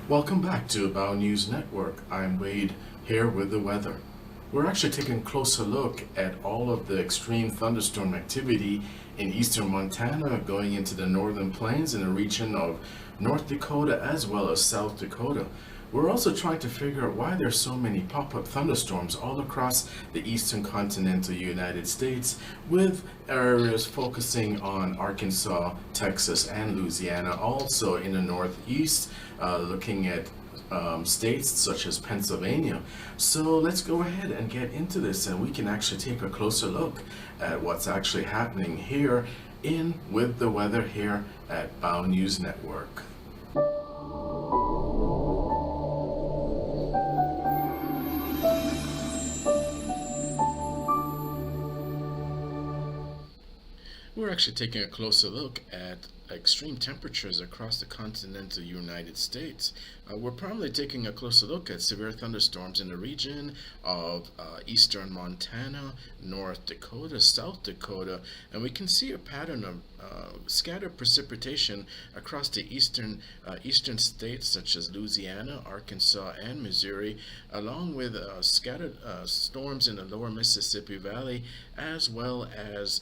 Welcome back to About News Network. I'm Wade here with the weather. We're actually taking a closer look at all of the extreme thunderstorm activity in eastern Montana going into the northern plains in the region of North Dakota as well as South Dakota. We're also trying to figure out why there's so many pop-up thunderstorms all across the eastern continental United States, with areas focusing on Arkansas, Texas, and Louisiana, also in the northeast, looking at states such as Pennsylvania. So let's go ahead and get into this, and we can actually take a closer look at what's actually happening here in with the weather here at Bow News Network. We're actually taking a closer look at extreme temperatures across the continental United States. We're primarily taking a closer look at severe thunderstorms in the region of eastern Montana, North Dakota, South Dakota, and we can see a pattern of scattered precipitation across the eastern states such as Louisiana, Arkansas, and Missouri, along with scattered storms in the lower Mississippi Valley, as well as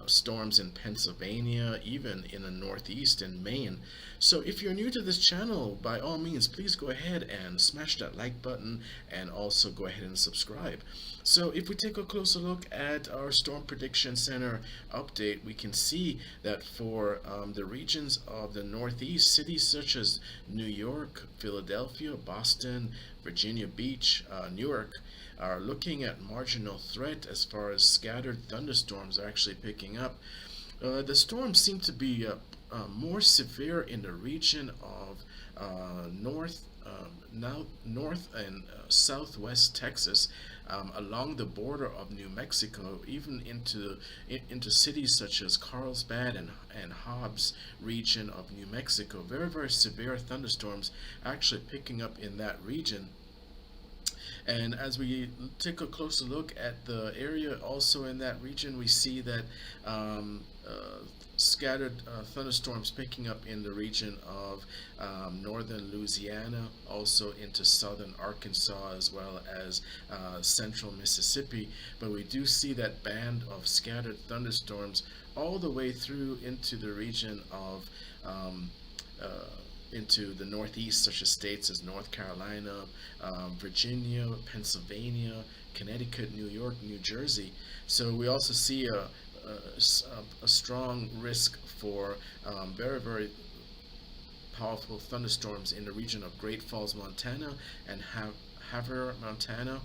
storms in Pennsylvania, even in the Northeast and Maine. So if you're new to this channel, by all means, please go ahead and smash that like button and also go ahead and subscribe. So if we take a closer look at our Storm Prediction Center update, we can see that for the regions of the Northeast, cities such as New York, Philadelphia, Boston, Virginia Beach, Newark, are looking at marginal threat as far as scattered thunderstorms are actually picking up. The storms seem to be more severe in the region of north and southwest Texas, along the border of New Mexico, even into cities such as Carlsbad and Hobbs region of New Mexico. Very, very severe thunderstorms actually picking up in that region. And as we take a closer look at the area also in that region, we see that scattered thunderstorms picking up in the region of northern Louisiana, also into southern Arkansas, as well as central Mississippi. But we do see that band of scattered thunderstorms all the way through into the region of uh, into the northeast, such as states as North Carolina, Virginia, Pennsylvania, Connecticut, New York, New Jersey. So we also see a strong risk for very, very powerful thunderstorms in the region of Great Falls, Montana, and Havre, Montana.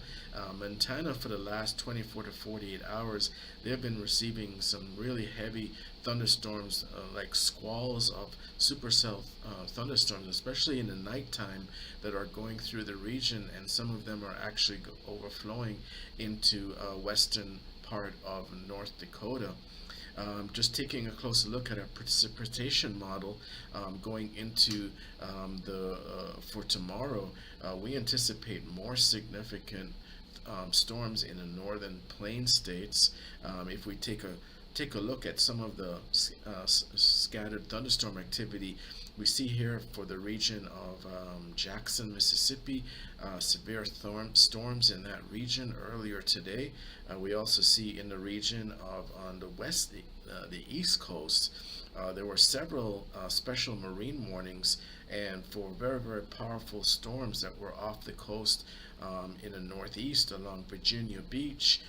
Montana, for the last 24 to 48 hours, they have been receiving some really heavy thunderstorms, like squalls of supercell thunderstorms, especially in the nighttime, that are going through the region, and some of them are actually overflowing into western part of North Dakota. Just taking a closer look at our precipitation model going into the for tomorrow, we anticipate more significant storms in the northern plain states. If we take a look at some of the scattered thunderstorm activity, we see here for the region of Jackson, Mississippi, severe storms in that region earlier today. We also see in the region of on the east coast, there were several special marine warnings, and for very, very powerful storms that were off the coast in the northeast along Virginia Beach,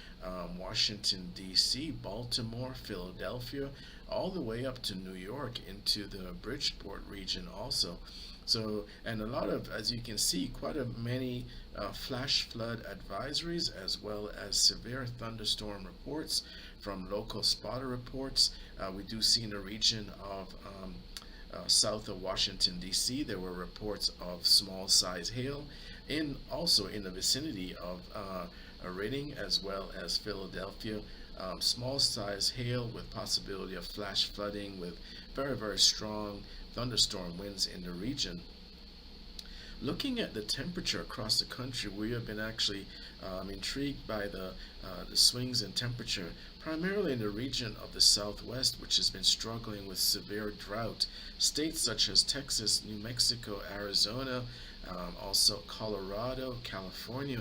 Washington, D.C., Baltimore, Philadelphia, all the way up to New York into the Bridgeport region also. So, and a lot of, as you can see, quite a many flash flood advisories, as well as severe thunderstorm reports from local spotter reports. We do see in the region of south of Washington, D.C., there were reports of small size hail, and also in the vicinity of Reading as well as Philadelphia. Small size hail with possibility of flash flooding with very, very strong thunderstorm winds in the region. Looking at the temperature across the country, we have been actually intrigued by the swings in temperature, primarily in the region of the Southwest, which has been struggling with severe drought. States such as Texas, New Mexico, Arizona, also Colorado, California,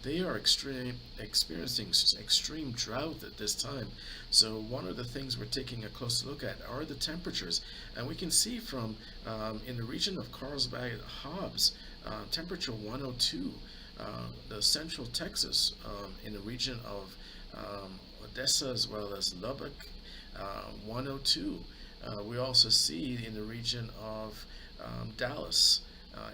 they are experiencing extreme drought at this time. So one of the things we're taking a close look at are the temperatures, and we can see from in the region of Carlsbad, Hobbs, temperature 102. The central Texas, in the region of Odessa as well as Lubbock, 102. We also see in the region of Dallas,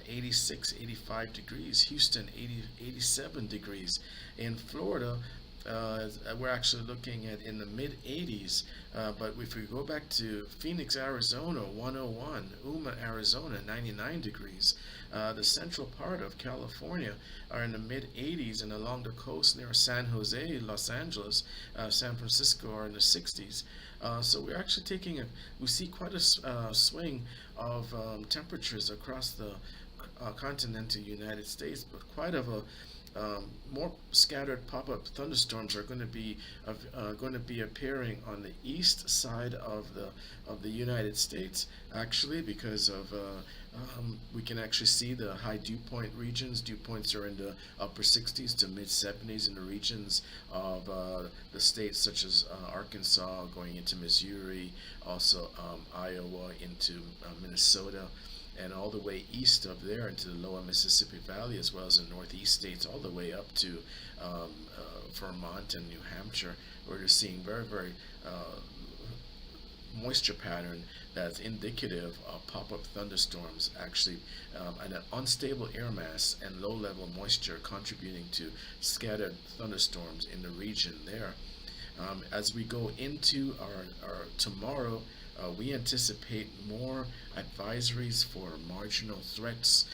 86, 85 degrees. Houston, 80, 87 degrees. In Florida, we're actually looking at in the mid 80s. But if we go back to Phoenix, Arizona, 101, Yuma, Arizona, 99 degrees. The central part of California are in the mid 80s, and along the coast near San Jose, Los Angeles, San Francisco are in the 60s. So we're actually we see quite a swing of temperatures across the continental United States, but quite of a more scattered pop-up thunderstorms are going to be appearing on the east side of the United States, actually, because of we can actually see the high dew point regions. Dew points are in the upper 60s to mid 70s in the regions of the states such as Arkansas, going into Missouri, also Iowa, into Minnesota, and all the way east of there into the lower Mississippi Valley, as well as the northeast states, all the way up to Vermont and New Hampshire, where you're seeing very moisture pattern that's indicative of pop-up thunderstorms, actually, and an unstable air mass and low-level moisture contributing to scattered thunderstorms in the region there. As we go into our tomorrow, we anticipate more advisories for marginal threats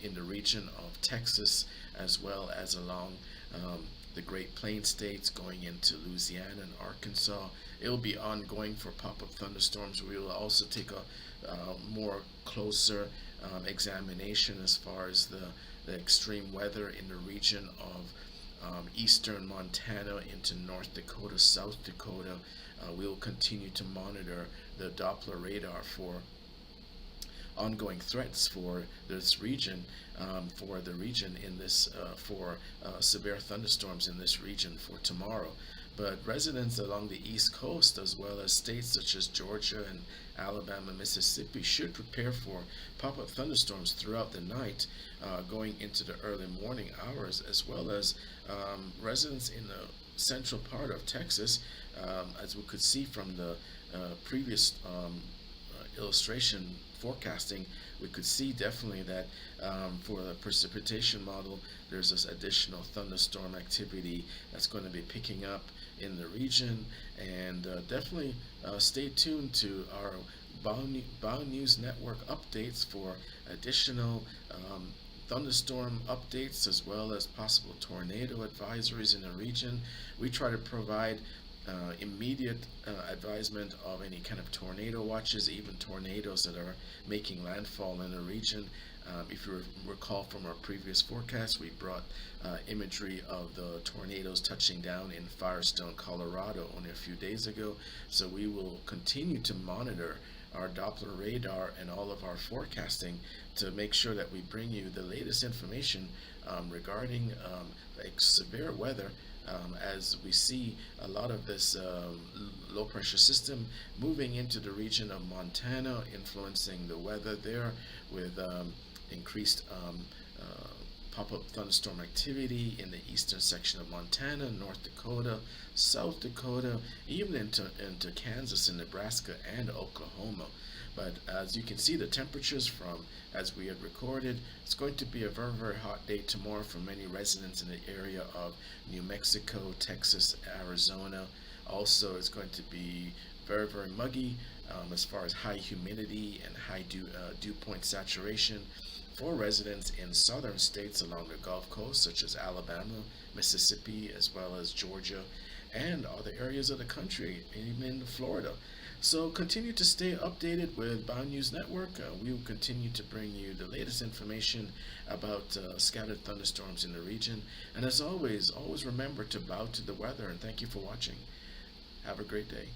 in the region of Texas, as well as along the Great Plains states going into Louisiana and Arkansas. It will be ongoing for pop-up thunderstorms. We will also take a more closer examination as far as the extreme weather in the region of eastern Montana into North Dakota, South Dakota. We will continue to monitor the Doppler radar for ongoing threats for this region, for the region in this, for severe thunderstorms in this region for tomorrow. But residents along the East Coast, as well as states such as Georgia and Alabama, Mississippi, should prepare for pop-up thunderstorms throughout the night, going into the early morning hours, as well as residents in the central part of Texas, as we could see from the previous illustration forecasting. We could see definitely that for the precipitation model, there's this additional thunderstorm activity that's going to be picking up in the region, and definitely stay tuned to our Bow News Network updates for additional thunderstorm updates, as well as possible tornado advisories in the region. We try to provide immediate advisement of any kind of tornado watches, even tornadoes that are making landfall in the region. If you recall from our previous forecast, we brought imagery of the tornadoes touching down in Firestone, Colorado only a few days ago. So we will continue to monitor our Doppler radar and all of our forecasting to make sure that we bring you the latest information regarding severe weather, as we see a lot of this low pressure system moving into the region of Montana, influencing the weather there with increased pop-up thunderstorm activity in the eastern section of Montana, North Dakota, South Dakota, even into Kansas and Nebraska and Oklahoma. But as you can see, the temperatures from as we had recorded, it's going to be a very hot day tomorrow for many residents in the area of New Mexico, Texas, Arizona. Also, it's going to be very muggy as far as high humidity and high dew point saturation for residents in southern states along the Gulf Coast, such as Alabama, Mississippi, as well as Georgia and other areas of the country, even in Florida. So continue to stay updated with Bound News Network. We will continue to bring you the latest information about scattered thunderstorms in the region. And as always, always remember to bow to the weather, and thank you for watching. Have a great day.